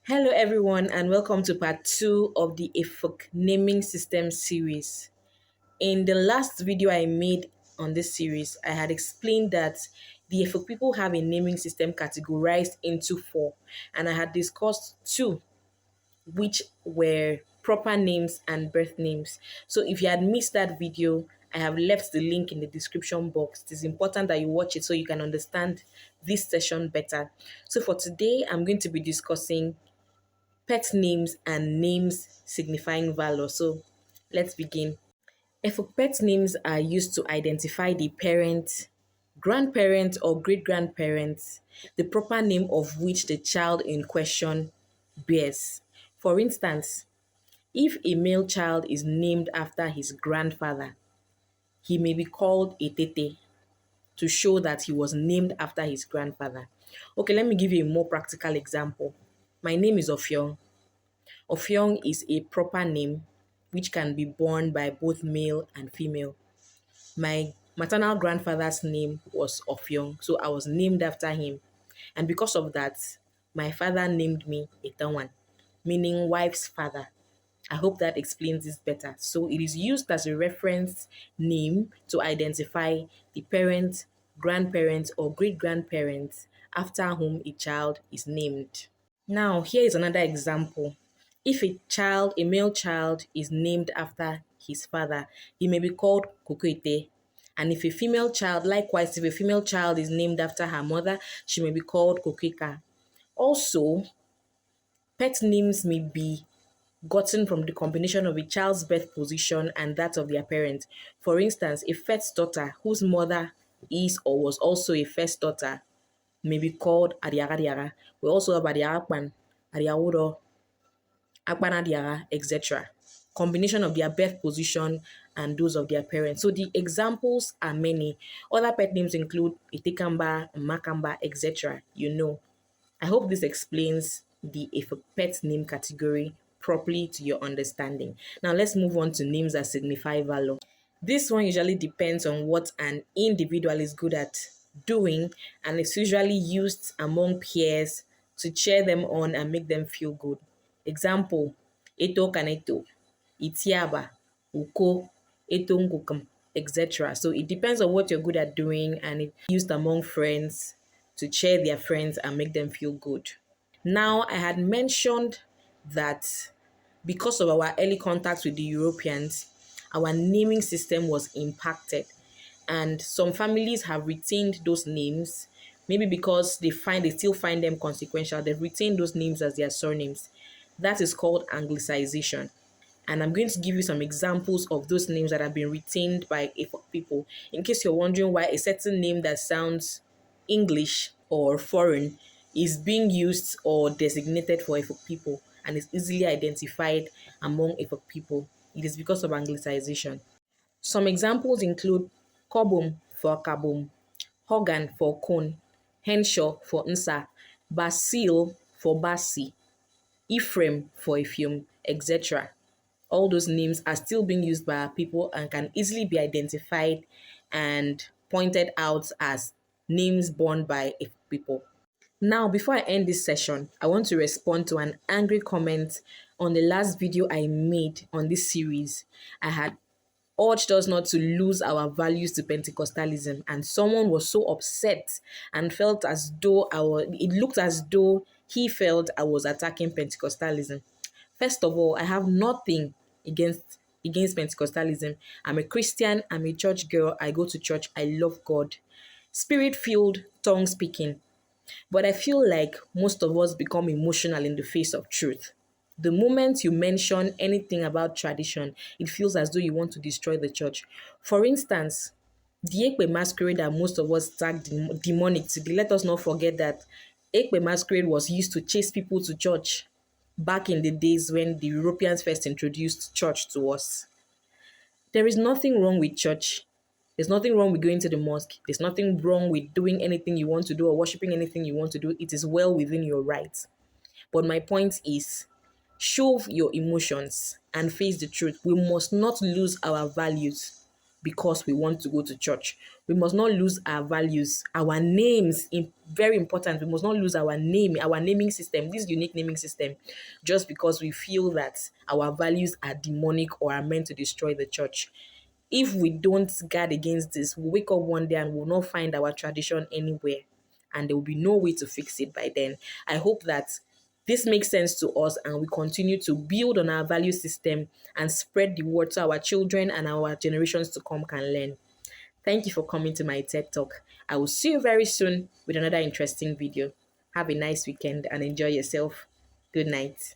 Hello, everyone, and welcome to part two of the Efik naming system series. In the last video I made on this series, I had explained that the Efik people have a naming system categorized into four, and I had discussed two, which were proper names and birth names. So if you had missed that video, I have left the link in the description box. It is important that you watch it so you can understand this session better. So for today, I'm going to be discussing pet names and names signifying valor. So let's begin. If pet names are used to identify the parent, grandparent, or great grandparent, the proper name of which the child in question bears. For instance, if a male child is named after his grandfather, he may be called a tete to show that he was named after his grandfather. Okay, let me give you a more practical example. My name is Ofyong. Ofyong is a proper name which can be borne by both male and female. My maternal grandfather's name was Ofyong, so I was named after him. And because of that, my father named me Etawan, meaning wife's father. I hope that explains this better. So it is used as a reference name to identify the parent, grandparent, or great grandparent after whom a child is named. Now, here is another example. If a male child is named after his father, he may be called Kokoite. And if a female child, likewise, if a female child is named after her mother, she may be called Kokika. Also, pet names may be gotten from the combination of a child's birth position and that of their parent. For instance, a first daughter whose mother is or was also a first daughter may be called Adiara Diara. We also have Adiarakpan, Adiawuro, Akpana Diara, etc. Combination of their birth position and those of their parents. So the examples are many. Other pet names include Itekamba, Makamba, etc. I hope this explains the if a pet name category properly to your understanding. Now let's move on to names that signify valor. This one usually depends on what an individual is good at doing, and it's usually used among peers to cheer them on and make them feel good. Example, eto kaneto, itiaba, uko, eto ngukam, etc. So it depends on what you're good at doing, and it's used among friends to cheer their friends and make them feel good. Now, I had mentioned that because of our early contacts with the Europeans, our naming system was impacted. And some families have retained those names, maybe because they still find them consequential. They've retained those names as their surnames. That is called Anglicization. And I'm going to give you some examples of those names that have been retained by people. In case you're wondering why a certain name that sounds English or foreign is being used or designated for Efik people and is easily identified among Efik people, it is because of Anglicization. Some examples include Kobum for Kabum, Hogan for Kon, Henshaw for Nsa, Basil for Basi, Ephraim for Ephraim, etc. All those names are still being used by our people and can easily be identified and pointed out as names borne by people. Now, before I end this session, I want to respond to an angry comment on the last video I made on this series. I had urged us not to lose our values to Pentecostalism, and someone was so upset and felt as though it looked as though he felt I was attacking Pentecostalism. First of all, I have nothing against Pentecostalism. I'm a Christian, I'm a church girl, I go to church, I love God. Spirit-filled, tongue-speaking. But I feel like most of us become emotional in the face of truth. The moment you mention anything about tradition, it feels as though you want to destroy the church. For instance, the Ekpe masquerade that most of us tag demonic to be, let us not forget that Ekpe masquerade was used to chase people to church back in the days when the Europeans first introduced church to us. There is nothing wrong with church. There's nothing wrong with going to the mosque. There's nothing wrong with doing anything you want to do or worshiping anything you want to do. It is well within your rights. But my point is, show your emotions and face the truth. We must not lose our values because we want to go to church. We must not lose our values, our names. Very important. We must not lose our name, our naming system, this unique naming system, just because we feel that our values are demonic or are meant to destroy the church. If we don't guard against this, we'll wake up one day and we'll not find our tradition anywhere, and there will be no way to fix it by then. I hope that this makes sense to us and we continue to build on our value system and spread the word so our children and our generations to come can learn. Thank you for coming to my TED Talk. I will see you very soon with another interesting video. Have a nice weekend and enjoy yourself. Good night.